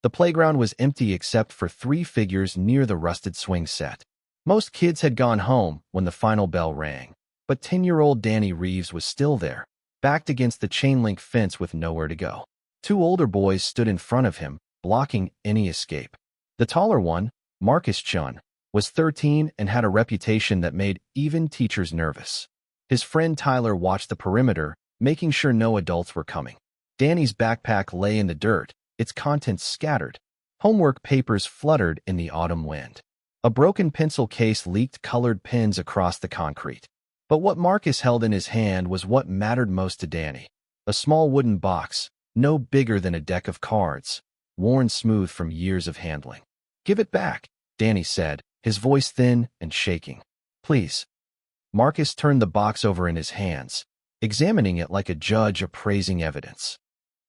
The playground was empty except for 3 figures near the rusted swing set. Most kids had gone home when the final bell rang, but 10-year-old Danny Reeves was still there, backed against the chain-link fence with nowhere to go. 2 older boys stood in front of him, blocking any escape. The taller one, Marcus Chun, was 13 and had a reputation that made even teachers nervous. His friend Tyler watched the perimeter, making sure no adults were coming. Danny's backpack lay in the dirt, its contents scattered. Homework papers fluttered in the autumn wind. A broken pencil case leaked colored pens across the concrete. But what Marcus held in his hand was what mattered most to Danny. A small wooden box, no bigger than a deck of cards, worn smooth from years of handling. "Give it back," Danny said, his voice thin and shaking. "Please." Marcus turned the box over in his hands, examining it like a judge appraising evidence.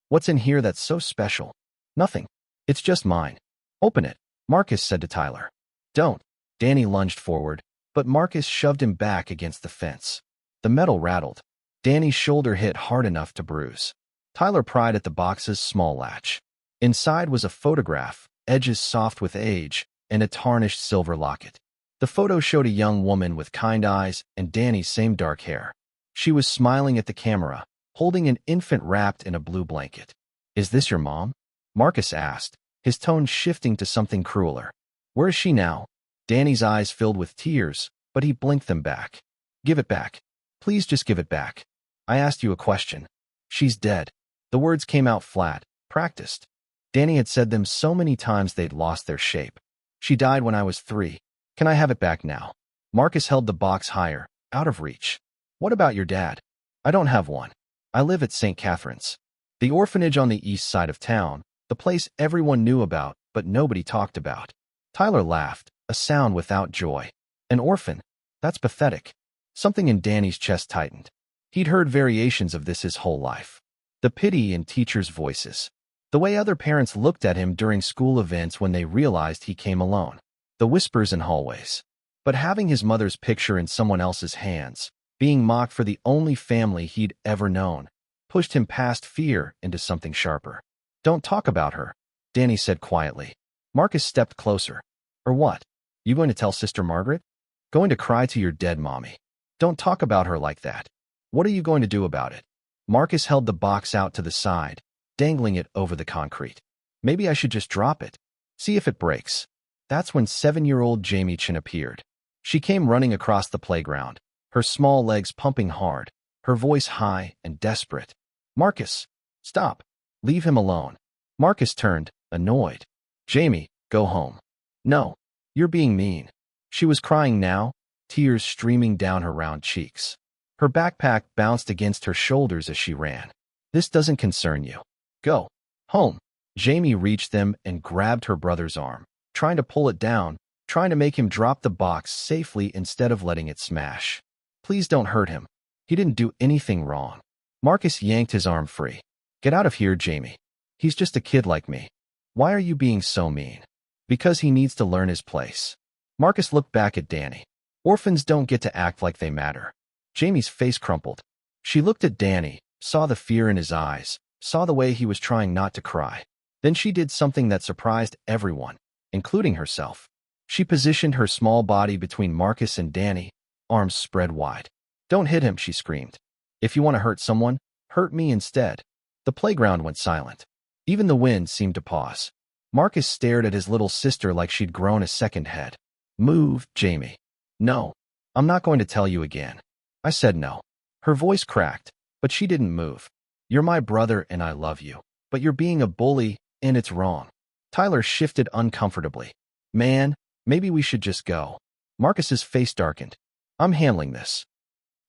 "What's in here that's so special?" "Nothing. It's just mine." "Open it," Marcus said to Tyler. "Don't." Danny lunged forward, but Marcus shoved him back against the fence. The metal rattled. Danny's shoulder hit hard enough to bruise. Tyler pried at the box's small latch. Inside was a photograph, edges soft with age, and a tarnished silver locket. The photo showed a young woman with kind eyes and Danny's same dark hair. She was smiling at the camera, holding an infant wrapped in a blue blanket. "Is this your mom?" Marcus asked, his tone shifting to something crueler. "Where is she now?" Danny's eyes filled with tears, but he blinked them back. "Give it back. Please just give it back. I asked you a question." "She's dead." The words came out flat, practiced. Danny had said them so many times they'd lost their shape. "She died when I was 3. Can I have it back now?" Marcus held the box higher, out of reach. "What about your dad?" "I don't have one. I live at St. Catherine's, the orphanage on the east side of town, the place everyone knew about but nobody talked about." Tyler laughed, a sound without joy. "An orphan? That's pathetic." Something in Danny's chest tightened. He'd heard variations of this his whole life. The pity in teachers' voices. The way other parents looked at him during school events when they realized he came alone. The whispers in hallways. But having his mother's picture in someone else's hands, being mocked for the only family he'd ever known, pushed him past fear into something sharper. "Don't talk about her," Danny said quietly. Marcus stepped closer. "Or what? You going to tell Sister Margaret? Going to cry to your dead mommy? Don't talk about her like that. What are you going to do about it?" Marcus held the box out to the side, dangling it over the concrete. "Maybe I should just drop it. See if it breaks." That's when 7-year-old Jamie Chin appeared. She came running across the playground, her small legs pumping hard, her voice high and desperate. "Marcus, stop. Leave him alone." Marcus turned, annoyed. "Jamie, go home." "No, you're being mean." She was crying now, tears streaming down her round cheeks. Her backpack bounced against her shoulders as she ran. "This doesn't concern you. Go home." Jamie reached them and grabbed her brother's arm, trying to pull it down, trying to make him drop the box safely instead of letting it smash. "Please don't hurt him. He didn't do anything wrong." Marcus yanked his arm free. "Get out of here, Jamie. He's just a kid like me." "Why are you being so mean?" "Because he needs to learn his place." Marcus looked back at Danny. "Orphans don't get to act like they matter." Jamie's face crumpled. She looked at Danny, saw the fear in his eyes, saw the way he was trying not to cry. Then she did something that surprised everyone, including herself. She positioned her small body between Marcus and Danny, arms spread wide. "Don't hit him," she screamed. "If you want to hurt someone, hurt me instead." The playground went silent. Even the wind seemed to pause. Marcus stared at his little sister like she'd grown a second head. "Move, Jamie." "No. I'm not going to tell you again." I said no. Her voice cracked, but she didn't move. "You're my brother and I love you. But you're being a bully, and it's wrong." Tyler shifted uncomfortably. "Man, maybe we should just go." Marcus's face darkened. "I'm handling this."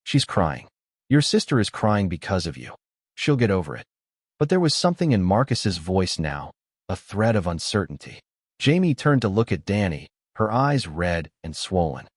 "She's crying. Your sister is crying because of you. She'll get over it." But there was something in Marcus's voice now, a thread of uncertainty. Jamie turned to look at Danny, her eyes red and swollen.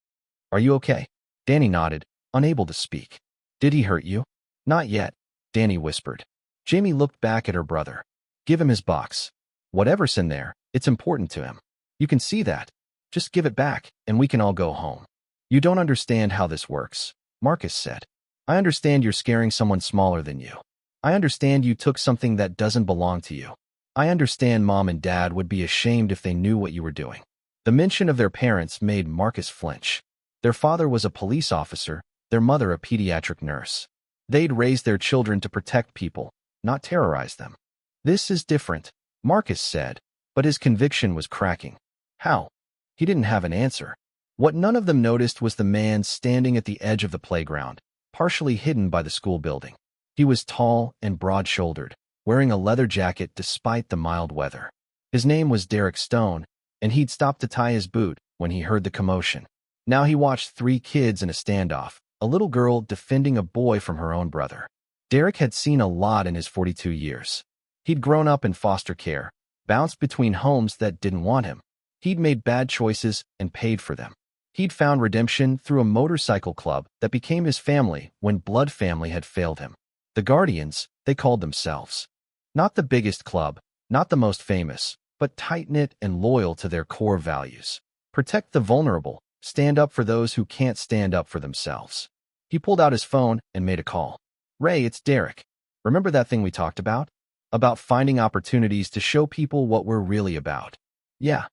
"Are you okay?" Danny nodded, unable to speak. "Did he hurt you?" "Not yet," Danny whispered. Jamie looked back at her brother. "Give him his box. Whatever's in there, it's important to him. You can see that. Just give it back, and we can all go home." "You don't understand how this works," Marcus said. "I understand you're scaring someone smaller than you. I understand you took something that doesn't belong to you. I understand Mom and Dad would be ashamed if they knew what you were doing. The mention of their parents made Marcus flinch. Their father was a police officer, their mother a pediatric nurse. They'd raised their children to protect people, not terrorize them. This is different, Marcus said, but his conviction was cracking. How? He didn't have an answer. What none of them noticed was the man standing at the edge of the playground, partially hidden by the school building. He was tall and broad-shouldered, wearing a leather jacket despite the mild weather. His name was Derek Stone, and he'd stopped to tie his boot when he heard the commotion. Now he watched 3 kids in a standoff, a little girl defending a boy from her own brother. Derek had seen a lot in his 42 years. He'd grown up in foster care, bounced between homes that didn't want him. He'd made bad choices and paid for them. He'd found redemption through a motorcycle club that became his family when blood family had failed him. The Guardians, they called themselves. Not the biggest club, not the most famous, but tight-knit and loyal to their core values. Protect the vulnerable, stand up for those who can't stand up for themselves. He pulled out his phone and made a call. Ray, it's Derek. Remember that thing we talked about? About finding opportunities to show people what we're really about. Yeah,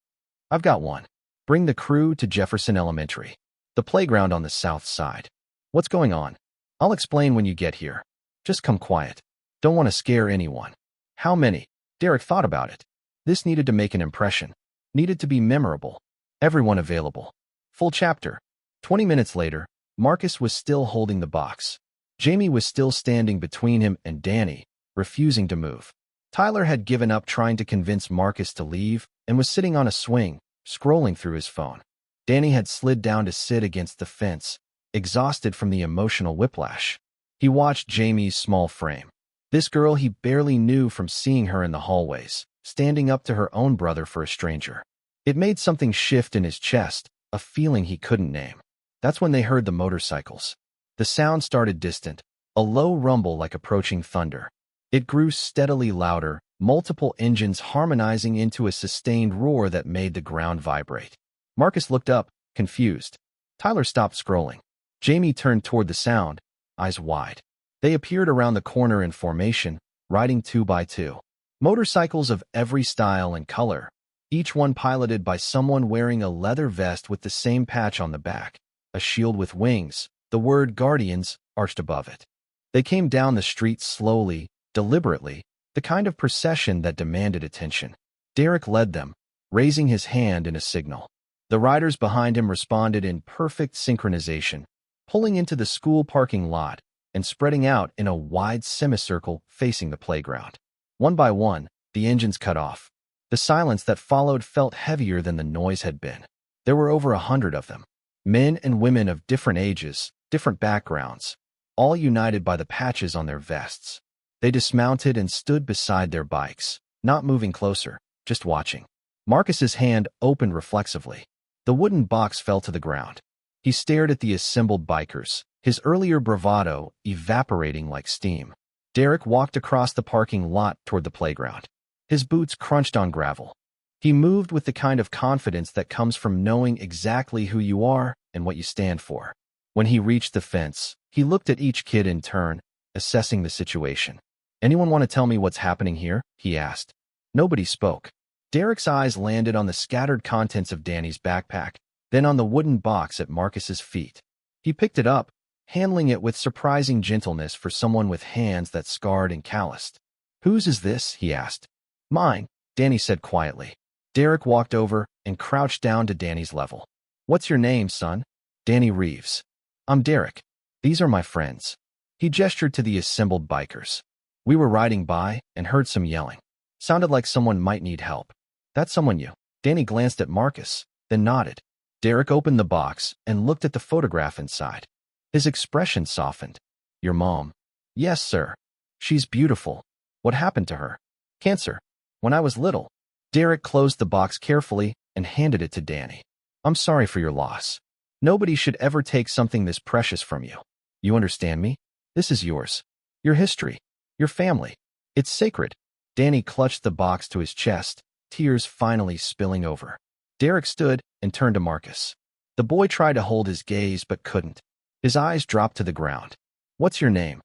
I've got one. Bring the crew to Jefferson Elementary, the playground on the south side. What's going on? I'll explain when you get here. Just come quiet. Don't want to scare anyone. How many? Derek thought about it. This needed to make an impression. Needed to be memorable. Everyone available. Full chapter. 20 minutes later, Marcus was still holding the box. Jamie was still standing between him and Danny, refusing to move. Tyler had given up trying to convince Marcus to leave and was sitting on a swing, scrolling through his phone. Danny had slid down to sit against the fence, exhausted from the emotional whiplash. He watched Jamie's small frame. This girl he barely knew from seeing her in the hallways, standing up to her own brother for a stranger. It made something shift in his chest, a feeling he couldn't name. That's when they heard the motorcycles. The sound started distant, a low rumble like approaching thunder. It grew steadily louder, multiple engines harmonizing into a sustained roar that made the ground vibrate. Marcus looked up, confused. Tyler stopped scrolling. Jamie turned toward the sound, eyes wide. They appeared around the corner in formation, riding 2 by 2. Motorcycles of every style and color, each one piloted by someone wearing a leather vest with the same patch on the back, a shield with wings, the word Guardians arched above it. They came down the street slowly, deliberately, the kind of procession that demanded attention. Derek led them, raising his hand in a signal. The riders behind him responded in perfect synchronization, pulling into the school parking lot and spreading out in a wide semicircle facing the playground. One by one, the engines cut off. The silence that followed felt heavier than the noise had been. There were over 100 of them. Men and women of different ages, different backgrounds, all united by the patches on their vests. They dismounted and stood beside their bikes, not moving closer, just watching. Marcus's hand opened reflexively. The wooden box fell to the ground. He stared at the assembled bikers, his earlier bravado evaporating like steam. Derek walked across the parking lot toward the playground. His boots crunched on gravel. He moved with the kind of confidence that comes from knowing exactly who you are and what you stand for. When he reached the fence, he looked at each kid in turn, assessing the situation. Anyone want to tell me what's happening here? He asked. Nobody spoke. Derek's eyes landed on the scattered contents of Danny's backpack, then on the wooden box at Marcus's feet. He picked it up, handling it with surprising gentleness for someone with hands that scarred and calloused. Whose is this? He asked. Mine, Danny said quietly. Derek walked over and crouched down to Danny's level. What's your name, son? Danny Reeves. I'm Derek. These are my friends. He gestured to the assembled bikers. We were riding by and heard some yelling. Sounded like someone might need help. That's someone you. Danny glanced at Marcus, then nodded. Derek opened the box and looked at the photograph inside. His expression softened. Your mom? Yes, sir. She's beautiful. What happened to her? Cancer. When I was little. Derek closed the box carefully and handed it to Danny. I'm sorry for your loss. Nobody should ever take something this precious from you. You understand me? This is yours. Your history. Your family. It's sacred. Danny clutched the box to his chest, tears finally spilling over. Derek stood and turned to Marcus. The boy tried to hold his gaze but couldn't. His eyes dropped to the ground. What's your name?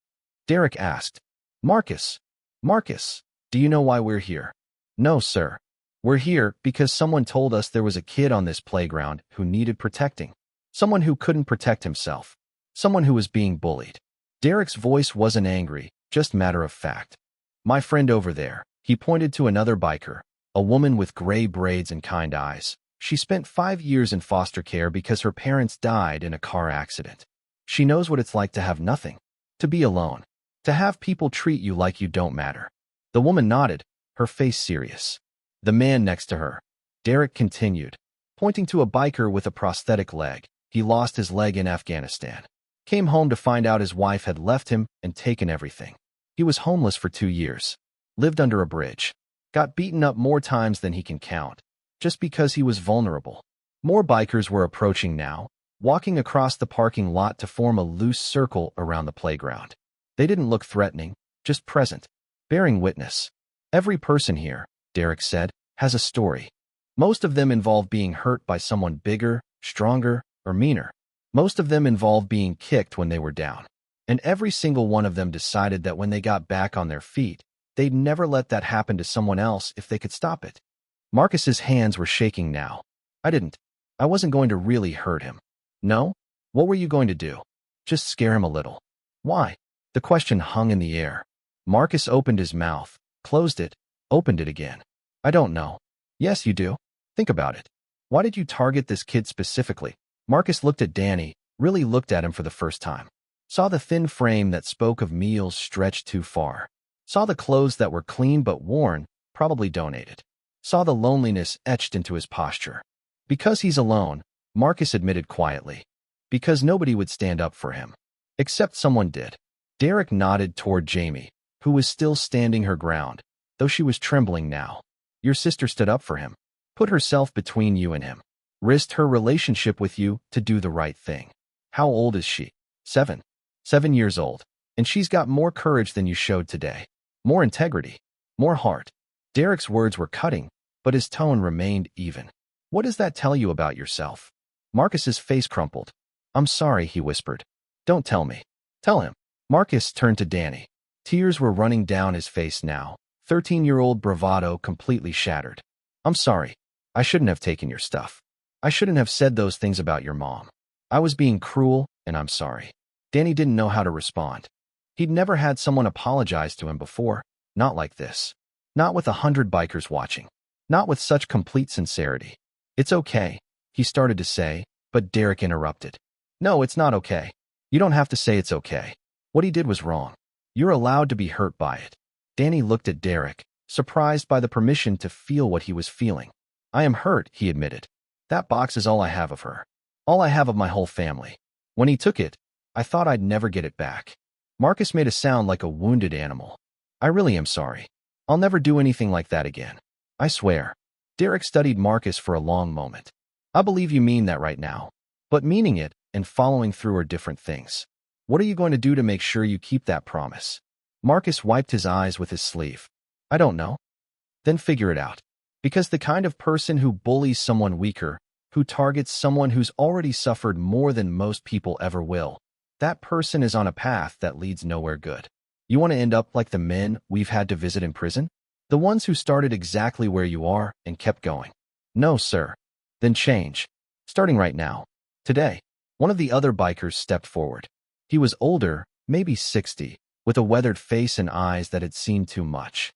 Derek asked. Marcus. Marcus, do you know why we're here? No, sir. We're here because someone told us there was a kid on this playground who needed protecting. Someone who couldn't protect himself. Someone who was being bullied. Derek's voice wasn't angry, just matter of fact. My friend over there. He pointed to another biker, a woman with gray braids and kind eyes. She spent 5 years in foster care because her parents died in a car accident. She knows what it's like to have nothing, to be alone, to have people treat you like you don't matter. The woman nodded, her face serious. The man next to her. Derek continued, pointing to a biker with a prosthetic leg. He lost his leg in Afghanistan. Came home to find out his wife had left him and taken everything. He was homeless for 2 years. Lived under a bridge. Got beaten up more times than he can count, just because he was vulnerable. More bikers were approaching now, walking across the parking lot to form a loose circle around the playground. They didn't look threatening, just present, bearing witness. Every person here, Derek said, has a story. Most of them involve being hurt by someone bigger, stronger, or meaner. Most of them involve being kicked when they were down. And every single one of them decided that when they got back on their feet, they'd never let that happen to someone else if they could stop it. Marcus's hands were shaking now. I wasn't going to really hurt him. No? What were you going to do? Just scare him a little. Why? The question hung in the air. Marcus opened his mouth, closed it, opened it again. I don't know. Yes, you do. Think about it. Why did you target this kid specifically? Marcus looked at Danny, really looked at him for the first time. Saw the thin frame that spoke of meals stretched too far. Saw the clothes that were clean but worn, probably donated. Saw the loneliness etched into his posture. Because he's alone, Marcus admitted quietly. Because nobody would stand up for him. Except someone did. Derek nodded toward Jamie, who was still standing her ground, though she was trembling now. Your sister stood up for him. Put herself between you and him. Risked her relationship with you to do the right thing. How old is she? 7. 7 years old. And she's got more courage than you showed today. More integrity. More heart. Derek's words were cutting, but his tone remained even. What does that tell you about yourself? Marcus's face crumpled. I'm sorry, he whispered. Don't tell me. Tell him. Marcus turned to Danny. Tears were running down his face now. 13-year-old bravado completely shattered. I'm sorry. I shouldn't have taken your stuff. I shouldn't have said those things about your mom. I was being cruel, and I'm sorry. Danny didn't know how to respond. He'd never had someone apologize to him before, not like this. Not with 100 bikers watching. Not with such complete sincerity. It's okay, he started to say, but Derek interrupted. No, it's not okay. You don't have to say it's okay. What he did was wrong. You're allowed to be hurt by it. Danny looked at Derek, surprised by the permission to feel what he was feeling. I am hurt, he admitted. That box is all I have of her. All I have of my whole family. When he took it, I thought I'd never get it back. Marcus made a sound like a wounded animal. I really am sorry. I'll never do anything like that again. I swear. Derek studied Marcus for a long moment. I believe you mean that right now. But meaning it and following through are different things. What are you going to do to make sure you keep that promise? Marcus wiped his eyes with his sleeve. I don't know. Then figure it out. Because the kind of person who bullies someone weaker, who targets someone who's already suffered more than most people ever will, that person is on a path that leads nowhere good. You want to end up like the men we've had to visit in prison? The ones who started exactly where you are and kept going. No, sir. Then change. Starting right now. Today. One of the other bikers stepped forward. He was older, maybe 60, with a weathered face and eyes that had seen too much.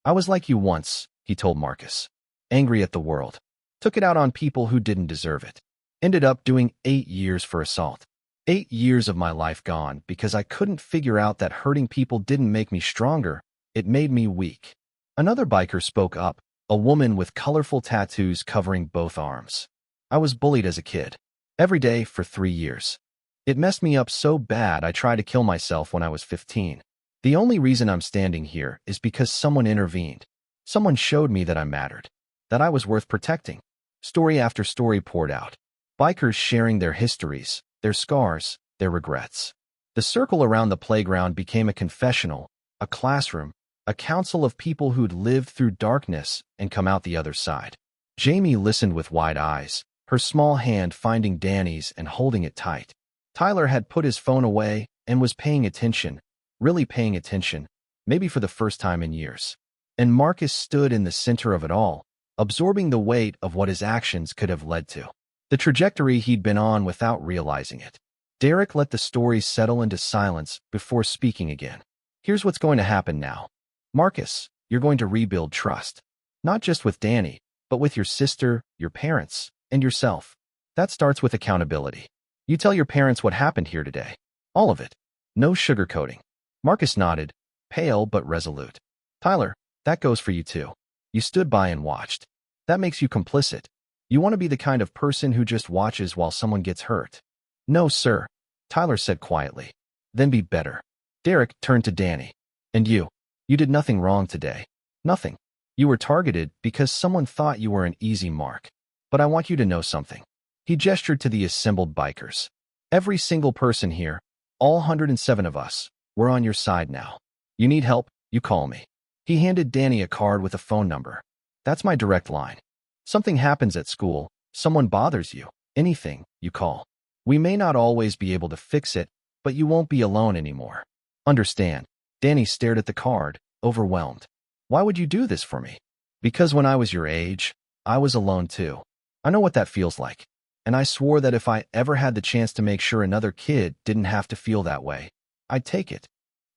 I was like you once, he told Marcus. Angry at the world. Took it out on people who didn't deserve it. Ended up doing 8 years for assault. 8 years of my life gone because I couldn't figure out that hurting people didn't make me stronger, it made me weak. Another biker spoke up, a woman with colorful tattoos covering both arms. I was bullied as a kid. Every day for 3 years. It messed me up so bad I tried to kill myself when I was 15. The only reason I'm standing here is because someone intervened. Someone showed me that I mattered. That I was worth protecting. Story after story poured out. Bikers sharing their histories, their scars, their regrets. The circle around the playground became a confessional, a classroom, a council of people who'd lived through darkness and come out the other side. Jamie listened with wide eyes, her small hand finding Danny's and holding it tight. Tyler had put his phone away and was paying attention, really paying attention, maybe for the first time in years. and Marcus stood in the center of it all, absorbing the weight of what his actions could have led to. The trajectory he'd been on without realizing it. Derek let the story settle into silence before speaking again. Here's what's going to happen now. Marcus, you're going to rebuild trust. Not just with Danny, but with your sister, your parents, and yourself. That starts with accountability. You tell your parents what happened here today. All of it. No sugarcoating. Marcus nodded, pale but resolute. Tyler, that goes for you too. You stood by and watched. That makes you complicit. You want to be the kind of person who just watches while someone gets hurt. No, sir, Tyler said quietly. Then be better. Derek turned to Danny. And you did nothing wrong today. Nothing. You were targeted because someone thought you were an easy mark. But I want you to know something. He gestured to the assembled bikers. Every single person here, all 107 of us, we're on your side now. You need help, you call me. He handed Danny a card with a phone number. That's my direct line. Something happens at school, someone bothers you, anything, you call. We may not always be able to fix it, but you won't be alone anymore. Understand? Danny stared at the card, overwhelmed. Why would you do this for me? Because when I was your age, I was alone too. I know what that feels like. And I swore that if I ever had the chance to make sure another kid didn't have to feel that way, I'd take it.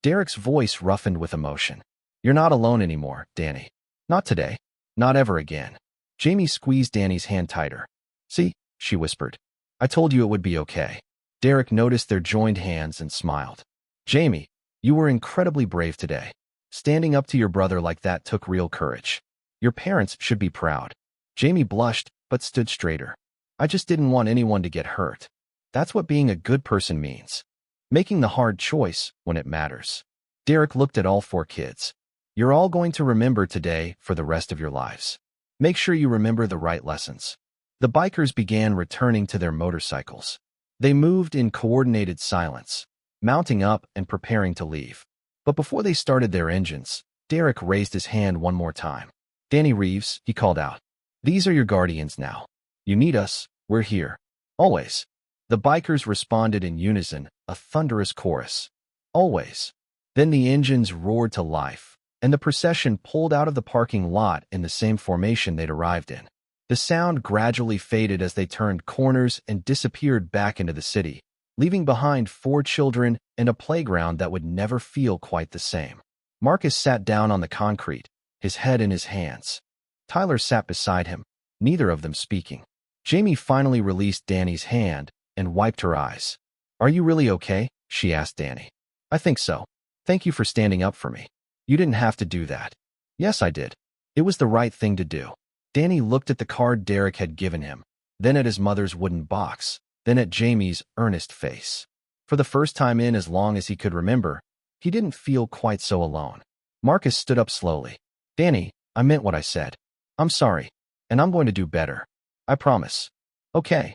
Derek's voice roughened with emotion. You're not alone anymore, Danny. Not today. Not ever again. Jamie squeezed Danny's hand tighter. See, she whispered. I told you it would be okay. Derek noticed their joined hands and smiled. Jamie, you were incredibly brave today. Standing up to your brother like that took real courage. Your parents should be proud. Jamie blushed, but stood straighter. I just didn't want anyone to get hurt. That's what being a good person means. Making the hard choice when it matters. Derek looked at all four kids. You're all going to remember today for the rest of your lives. Make sure you remember the right lessons. The bikers began returning to their motorcycles. They moved in coordinated silence, mounting up and preparing to leave. But before they started their engines, Derek raised his hand one more time. Danny Reeves, he called out. These are your guardians now. You need us, we're here. Always. The bikers responded in unison, a thunderous chorus. Always. Then the engines roared to life, and the procession pulled out of the parking lot in the same formation they'd arrived in. The sound gradually faded as they turned corners and disappeared back into the city, leaving behind 4 children and a playground that would never feel quite the same. Marcus sat down on the concrete, his head in his hands. Tyler sat beside him, neither of them speaking. Jamie finally released Danny's hand and wiped her eyes. Are you really okay? She asked Danny. I think so. Thank you for standing up for me. You didn't have to do that. Yes, I did. It was the right thing to do. Danny looked at the card Derek had given him, then at his mother's wooden box, then at Jamie's earnest face. For the first time in as long as he could remember, he didn't feel quite so alone. Marcus stood up slowly. Danny, I meant what I said. I'm sorry, and I'm going to do better. I promise. Okay,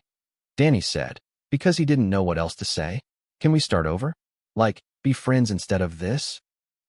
Danny said, because he didn't know what else to say. Can we start over? Like, be friends instead of this?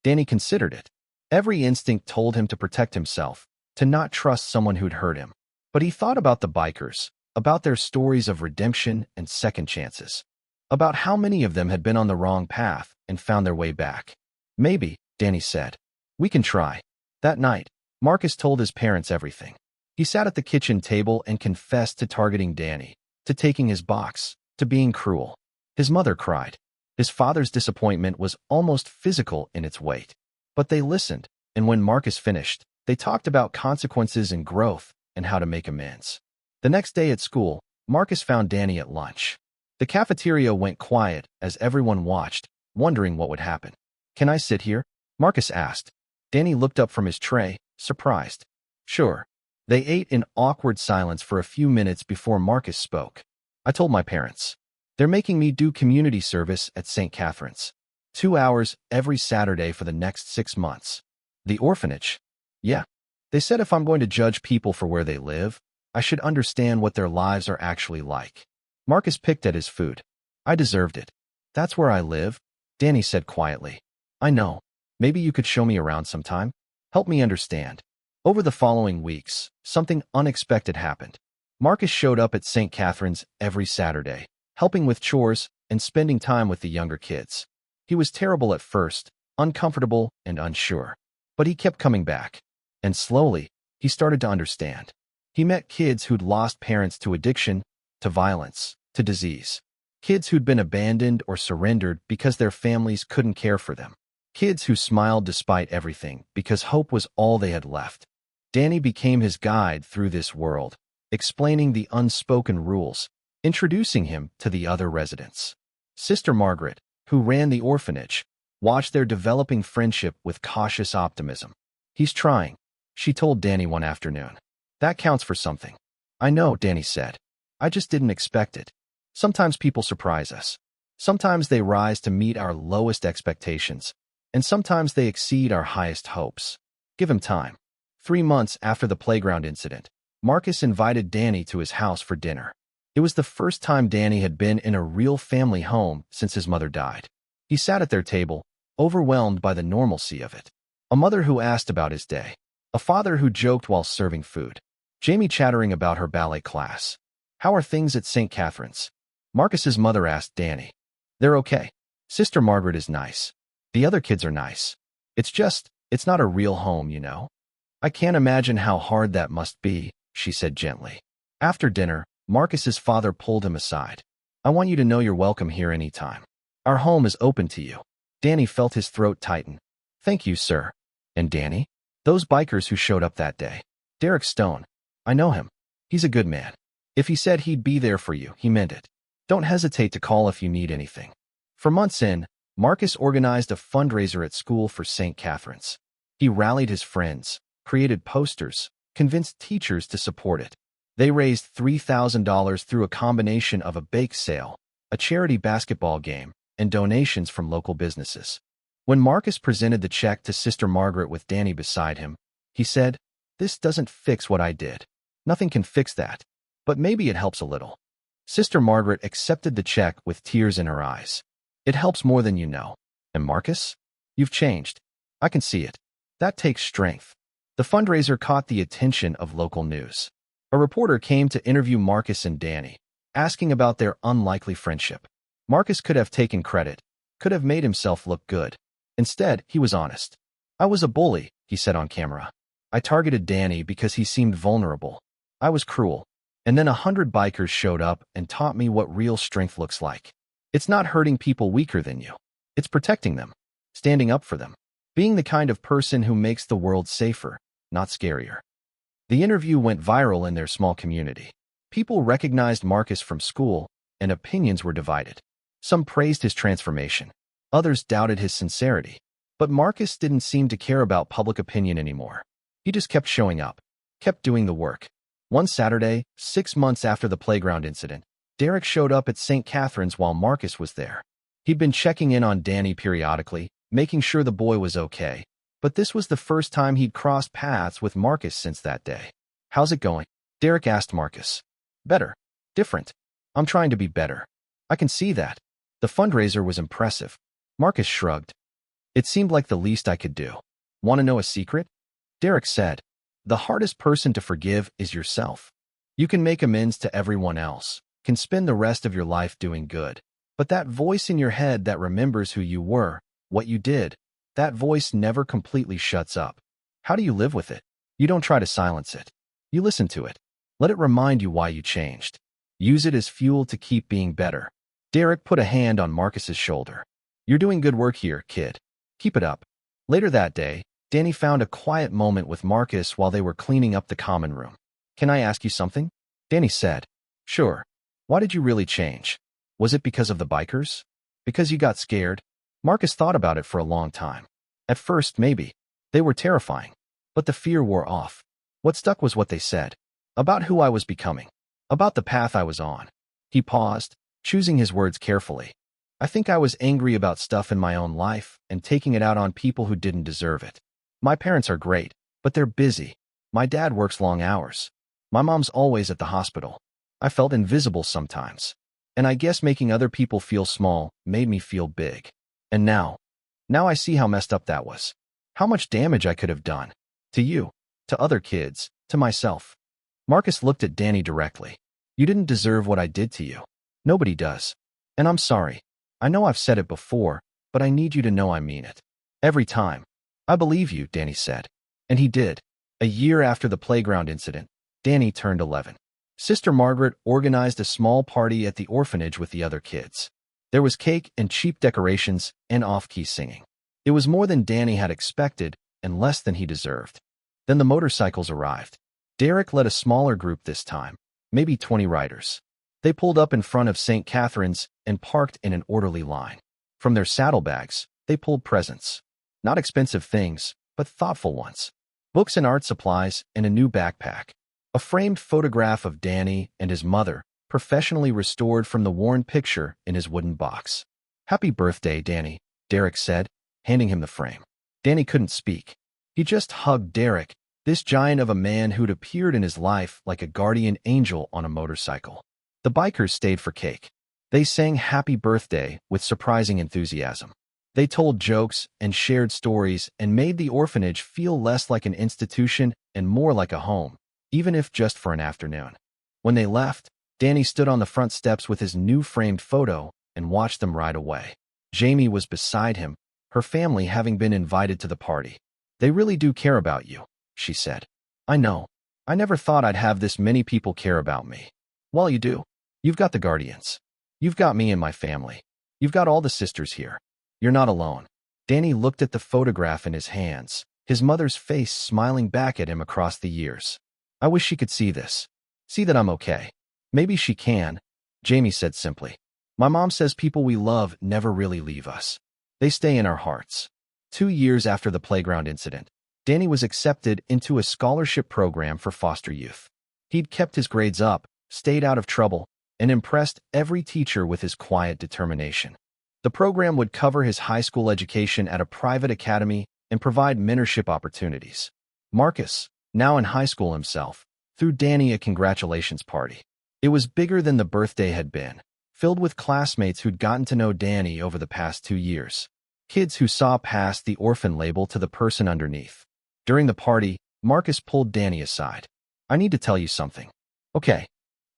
Danny considered it. Every instinct told him to protect himself, to not trust someone who'd hurt him. But he thought about the bikers, about their stories of redemption and second chances, about how many of them had been on the wrong path and found their way back. Maybe, Danny said. We can try. That night, Marcus told his parents everything. He sat at the kitchen table and confessed to targeting Danny, to taking his box, to being cruel. His mother cried. His father's disappointment was almost physical in its weight. But they listened, and when Marcus finished, they talked about consequences and growth and how to make amends. The next day at school, Marcus found Danny at lunch. The cafeteria went quiet as everyone watched, wondering what would happen. Can I sit here? Marcus asked. Danny looked up from his tray, surprised. Sure. They ate in awkward silence for a few minutes before Marcus spoke. I told my parents. They're making me do community service at St. Catherine's. 2 hours every Saturday for the next 6 months. The orphanage. Yeah. They said if I'm going to judge people for where they live, I should understand what their lives are actually like. Marcus picked at his food. I deserved it. That's where I live, Danny said quietly. I know. Maybe you could show me around sometime? Help me understand. Over the following weeks, something unexpected happened. Marcus showed up at St. Catherine's every Saturday, helping with chores and spending time with the younger kids. He was terrible at first, uncomfortable and unsure. But he kept coming back. And slowly, he started to understand. He met kids who'd lost parents to addiction, to violence, to disease. Kids who'd been abandoned or surrendered because their families couldn't care for them. Kids who smiled despite everything because hope was all they had left. Danny became his guide through this world, explaining the unspoken rules, introducing him to the other residents. Sister Margaret, who ran the orphanage, watched their developing friendship with cautious optimism. "He's trying," she told Danny one afternoon. "That counts for something." "I know," Danny said. "I just didn't expect it. Sometimes people surprise us. Sometimes they rise to meet our lowest expectations, and sometimes they exceed our highest hopes. Give him time." 3 months after the playground incident, Marcus invited Danny to his house for dinner. It was the first time Danny had been in a real family home since his mother died. He sat at their table, overwhelmed by the normalcy of it. A mother who asked about his day. A father who joked while serving food. Jamie chattering about her ballet class. "How are things at St. Catherine's?" Marcus's mother asked Danny. "They're okay. Sister Margaret is nice. The other kids are nice. It's not a real home, you know." "I can't imagine how hard that must be," she said gently. After dinner, Marcus's father pulled him aside. "I want you to know you're welcome here anytime. Our home is open to you." Danny felt his throat tighten. "Thank you, sir." "And Danny? Those bikers who showed up that day. Derek Stone. I know him. He's a good man. If he said he'd be there for you, he meant it. Don't hesitate to call if you need anything." For months in, Marcus organized a fundraiser at school for St. Catherine's. He rallied his friends, created posters, convinced teachers to support it. They raised $3,000 through a combination of a bake sale, a charity basketball game, and donations from local businesses. When Marcus presented the check to Sister Margaret with Danny beside him, he said, "This doesn't fix what I did. Nothing can fix that. But maybe it helps a little." Sister Margaret accepted the check with tears in her eyes. "It helps more than you know. And Marcus? You've changed. I can see it. That takes strength." The fundraiser caught the attention of local news. A reporter came to interview Marcus and Danny, asking about their unlikely friendship. Marcus could have taken credit, could have made himself look good. Instead, he was honest. "I was a bully," he said on camera. "I targeted Danny because he seemed vulnerable. I was cruel. And then 100 bikers showed up and taught me what real strength looks like. It's not hurting people weaker than you. It's protecting them, standing up for them, being the kind of person who makes the world safer, not scarier." The interview went viral in their small community. People recognized Marcus from school, and opinions were divided. Some praised his transformation. Others doubted his sincerity. But Marcus didn't seem to care about public opinion anymore. He just kept showing up, kept doing the work. One Saturday, 6 months after the playground incident, Derek showed up at St. Catherine's while Marcus was there. He'd been checking in on Danny periodically, making sure the boy was okay. But this was the first time he'd crossed paths with Marcus since that day. "How's it going?" Derek asked Marcus. "Better. Different. I'm trying to be better." "I can see that." The fundraiser was impressive. Marcus shrugged. "It seemed like the least I could do." "Want to know a secret?" Derek said. "The hardest person to forgive is yourself. You can make amends to everyone else, can spend the rest of your life doing good. But that voice in your head that remembers who you were, what you did, that voice never completely shuts up. How do you live with it? You don't try to silence it. You listen to it. Let it remind you why you changed. Use it as fuel to keep being better." Derek put a hand on Marcus's shoulder. "You're doing good work here, kid. Keep it up." Later that day, Danny found a quiet moment with Marcus while they were cleaning up the common room. "Can I ask you something?" Danny said. "Sure. Why did you really change? Was it because of the bikers? Because you got scared?" Marcus thought about it for a long time. At first, maybe. They were terrifying. But the fear wore off. What stuck was what they said. About who I was becoming. About the path I was on. He paused, choosing his words carefully. "I think I was angry about stuff in my own life and taking it out on people who didn't deserve it. My parents are great, but they're busy. My dad works long hours. My mom's always at the hospital. I felt invisible sometimes. And I guess making other people feel small made me feel big. And now I see how messed up that was. How much damage I could have done. To you, to other kids, to myself." Marcus looked at Danny directly. "You didn't deserve what I did to you. Nobody does. And I'm sorry. I know I've said it before, but I need you to know I mean it. Every time." "I believe you," Danny said. And he did. A year after the playground incident, Danny turned 11. Sister Margaret organized a small party at the orphanage with the other kids. There was cake and cheap decorations and off-key singing. It was more than Danny had expected and less than he deserved. Then the motorcycles arrived. Derek led a smaller group this time, maybe 20 riders. They pulled up in front of St. Catherine's and parked in an orderly line. From their saddlebags, they pulled presents. Not expensive things, but thoughtful ones. Books and art supplies and a new backpack. A framed photograph of Danny and his mother, professionally restored from the worn picture in his wooden box. "Happy birthday, Danny," Derek said, handing him the frame. Danny couldn't speak. He just hugged Derek, this giant of a man who'd appeared in his life like a guardian angel on a motorcycle. The bikers stayed for cake. They sang happy birthday with surprising enthusiasm. They told jokes and shared stories and made the orphanage feel less like an institution and more like a home, even if just for an afternoon. When they left, Danny stood on the front steps with his new framed photo and watched them ride away. Jamie was beside him, her family having been invited to the party. "They really do care about you," she said. "I know. I never thought I'd have this many people care about me." "Well, you do. You've got the guardians. You've got me and my family. You've got all the sisters here. You're not alone." Danny looked at the photograph in his hands, his mother's face smiling back at him across the years. "I wish she could see this. See that I'm okay." "Maybe she can," Jamie said simply. "My mom says people we love never really leave us. They stay in our hearts." 2 years after the playground incident, Danny was accepted into a scholarship program for foster youth. He'd kept his grades up, stayed out of trouble, and impressed every teacher with his quiet determination. The program would cover his high school education at a private academy and provide mentorship opportunities. Marcus, now in high school himself, threw Danny a congratulations party. It was bigger than the birthday had been, filled with classmates who'd gotten to know Danny over the past 2 years. Kids who saw past the orphan label to the person underneath. During the party, Marcus pulled Danny aside. "I need to tell you something." "Okay.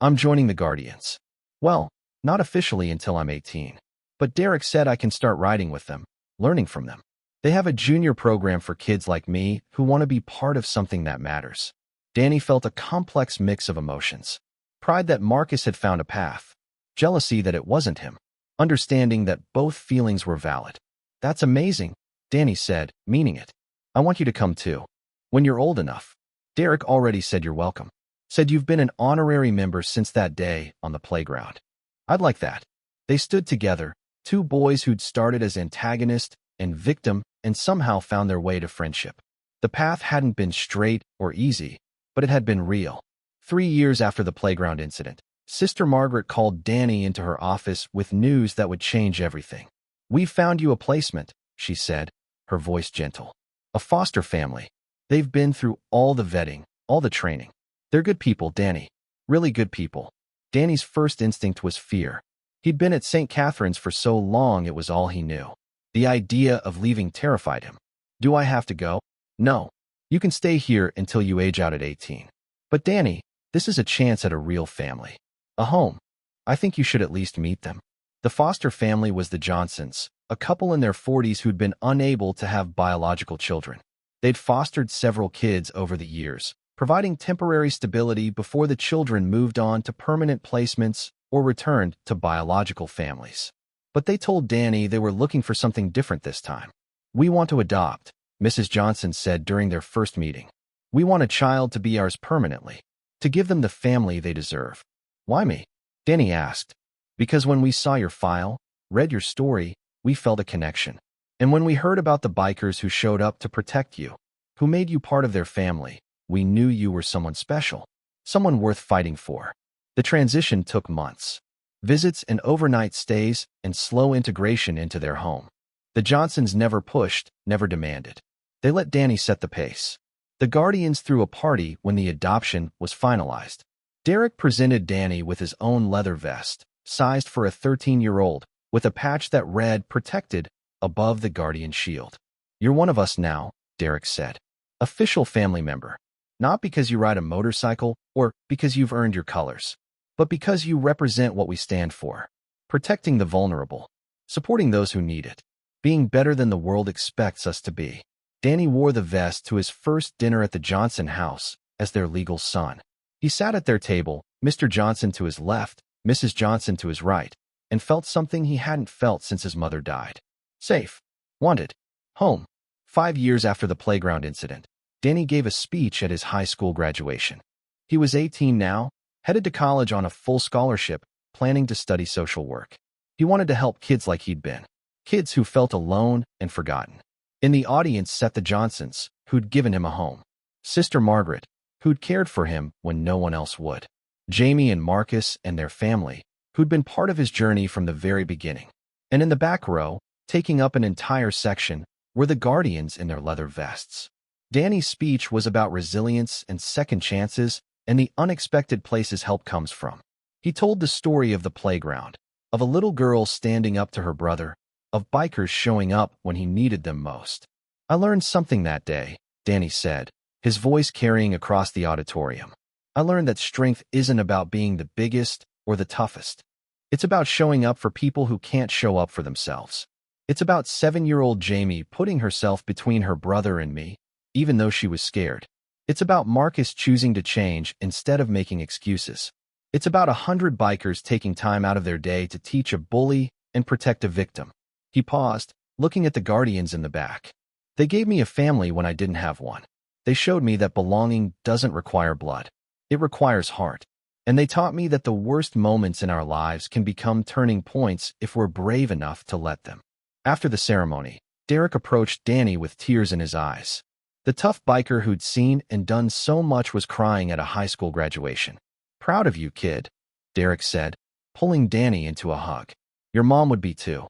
I'm joining the Guardians." "Well, not officially until I'm 18. But Derek said I can start riding with them, learning from them. They have a junior program for kids like me who want to be part of something that matters." Danny felt a complex mix of emotions. Pride that Marcus had found a path. Jealousy that it wasn't him. Understanding that both feelings were valid. "That's amazing," Danny said, meaning it. "I want you to come too. When you're old enough." Derek already said you're welcome. "Said you've been an honorary member since that day on the playground." "I'd like that." They stood together, two boys who'd started as antagonist and victim and somehow found their way to friendship. The path hadn't been straight or easy, but it had been real. 3 years after the playground incident, Sister Margaret called Danny into her office with news that would change everything. "We've found you a placement," she said, her voice gentle. "A foster family. They've been through all the vetting, all the training. They're good people, Danny. Really good people." Danny's first instinct was fear. He'd been at St. Catherine's for so long it was all he knew. The idea of leaving terrified him. "Do I have to go?" "No. You can stay here until you age out at 18. "But Danny, this is a chance at a real family. A home. I think you should at least meet them." The foster family was the Johnsons, a couple in their 40s who'd been unable to have biological children. They'd fostered several kids over the years, providing temporary stability before the children moved on to permanent placements or returned to biological families. But they told Danny they were looking for something different this time. "We want to adopt," Mrs. Johnson said during their first meeting. "We want a child to be ours permanently, to give them the family they deserve." "Why me?" Danny asked. "Because when we saw your file, read your story, we felt a connection. And when we heard about the bikers who showed up to protect you, who made you part of their family, we knew you were someone special, someone worth fighting for." The transition took months. Visits and overnight stays and slow integration into their home. The Johnsons never pushed, never demanded. They let Danny set the pace. The Guardians threw a party when the adoption was finalized. Derek presented Danny with his own leather vest, sized for a 13-year-old, with a patch that read "Protected" above the Guardian shield. "You're one of us now," Derek said. "Official family member. Not because you ride a motorcycle or because you've earned your colors, but because you represent what we stand for. Protecting the vulnerable. Supporting those who need it. Being better than the world expects us to be." Danny wore the vest to his first dinner at the Johnson house as their legal son. He sat at their table, Mr. Johnson to his left, Mrs. Johnson to his right, and felt something he hadn't felt since his mother died. Safe. Wanted. Home. 5 years after the playground incident, Danny gave a speech at his high school graduation. He was 18 now, headed to college on a full scholarship, planning to study social work. He wanted to help kids like he'd been. Kids who felt alone and forgotten. In the audience sat the Johnsons, who'd given him a home. Sister Margaret, who'd cared for him when no one else would. Jamie and Marcus and their family, who'd been part of his journey from the very beginning. And in the back row, taking up an entire section, were the guardians in their leather vests. Danny's speech was about resilience and second chances and the unexpected places help comes from. He told the story of the playground, of a little girl standing up to her brother, of bikers showing up when he needed them most. I learned something that day, Danny said, his voice carrying across the auditorium. I learned that strength isn't about being the biggest or the toughest. It's about showing up for people who can't show up for themselves. It's about 7-year-old Jamie putting herself between her brother and me, even though she was scared. It's about Marcus choosing to change instead of making excuses. It's about 100 bikers taking time out of their day to teach a bully and protect a victim. He paused, looking at the guardians in the back. They gave me a family when I didn't have one. They showed me that belonging doesn't require blood. It requires heart. And they taught me that the worst moments in our lives can become turning points if we're brave enough to let them. After the ceremony, Derek approached Danny with tears in his eyes. The tough biker who'd seen and done so much was crying at a high school graduation. "Proud of you, kid," Derek said, pulling Danny into a hug. "Your mom would be too."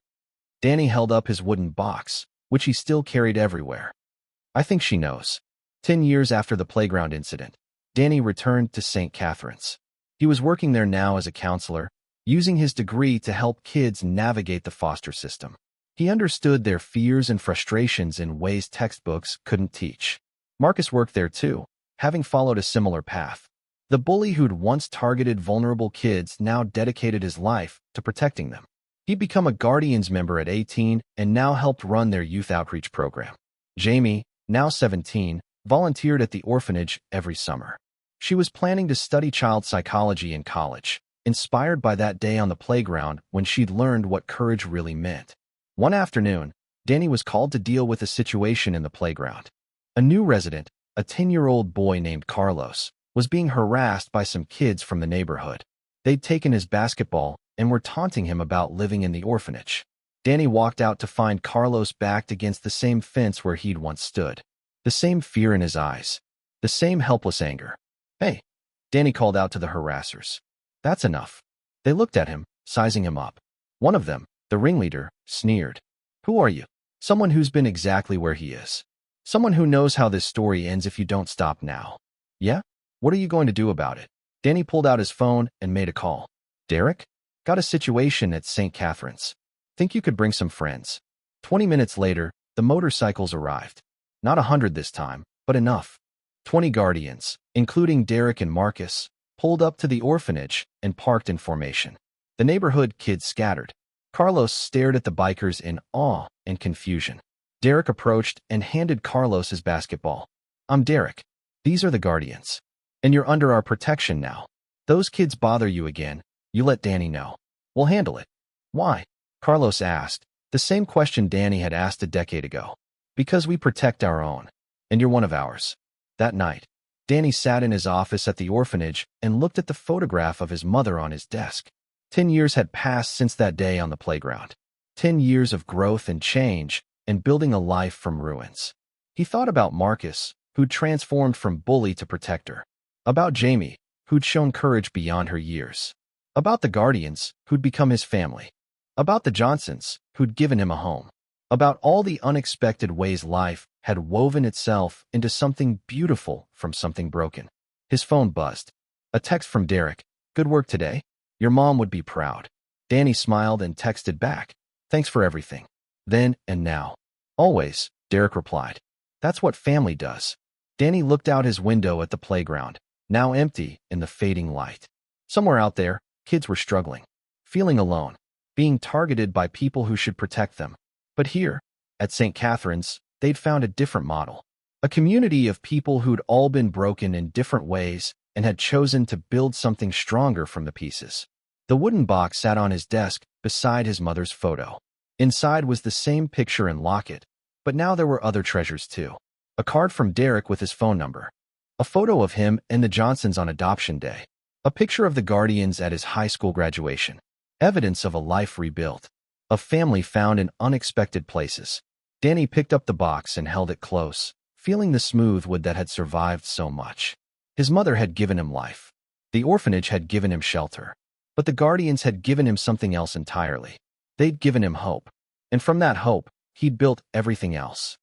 Danny held up his wooden box, which he still carried everywhere. "I think she knows." 10 years after the playground incident, Danny returned to St. Catherine's. He was working there now as a counselor, using his degree to help kids navigate the foster system. He understood their fears and frustrations in ways textbooks couldn't teach. Marcus worked there too, having followed a similar path. The bully who'd once targeted vulnerable kids now dedicated his life to protecting them. He'd become a Guardians member at 18 and now helped run their youth outreach program. Jamie, now 17, volunteered at the orphanage every summer. She was planning to study child psychology in college, inspired by that day on the playground when she'd learned what courage really meant. One afternoon, Danny was called to deal with a situation in the playground. A new resident, a 10-year-old boy named Carlos, was being harassed by some kids from the neighborhood. They'd taken his basketball and were taunting him about living in the orphanage. Danny walked out to find Carlos backed against the same fence where he'd once stood. The same fear in his eyes. The same helpless anger. "Hey," Danny called out to the harassers. "That's enough." They looked at him, sizing him up. One of them, the ringleader, sneered. "Who are you?" "Someone who's been exactly where he is. Someone who knows how this story ends if you don't stop now." "Yeah? What are you going to do about it?" Danny pulled out his phone and made a call. "Derek? Got a situation at St. Catherine's. Think you could bring some friends." 20 minutes later, the motorcycles arrived. Not 100 this time, but enough. 20 guardians, including Derek and Marcus, pulled up to the orphanage and parked in formation. The neighborhood kids scattered. Carlos stared at the bikers in awe and confusion. Derek approached and handed Carlos his basketball. "I'm Derek. These are the guardians. And you're under our protection now. Those kids bother you again, you let Danny know. We'll handle it." "Why?" Carlos asked, the same question Danny had asked a decade ago. "Because we protect our own. And you're one of ours." That night, Danny sat in his office at the orphanage and looked at the photograph of his mother on his desk. 10 years had passed since that day on the playground. 10 years of growth and change and building a life from ruins. He thought about Marcus, who'd transformed from bully to protector. About Jamie, who'd shown courage beyond her years. About the guardians, who'd become his family. About the Johnsons, who'd given him a home. About all the unexpected ways life had woven itself into something beautiful from something broken. His phone buzzed. A text from Derek. "Good work today. Your mom would be proud." Danny smiled and texted back. "Thanks for everything. Then and now." "Always," Derek replied. "That's what family does." Danny looked out his window at the playground, now empty in the fading light. Somewhere out there, kids were struggling, feeling alone, being targeted by people who should protect them. But here, at St. Catherine's, they'd found a different model. A community of people who'd all been broken in different ways and had chosen to build something stronger from the pieces. The wooden box sat on his desk beside his mother's photo. Inside was the same picture and locket, but now there were other treasures too. A card from Derek with his phone number. A photo of him and the Johnsons on adoption day. A picture of the Guardians at his high school graduation. Evidence of a life rebuilt. A family found in unexpected places. Danny picked up the box and held it close, feeling the smooth wood that had survived so much. His mother had given him life. The orphanage had given him shelter. But the Guardians had given him something else entirely. They'd given him hope. And from that hope, he'd built everything else.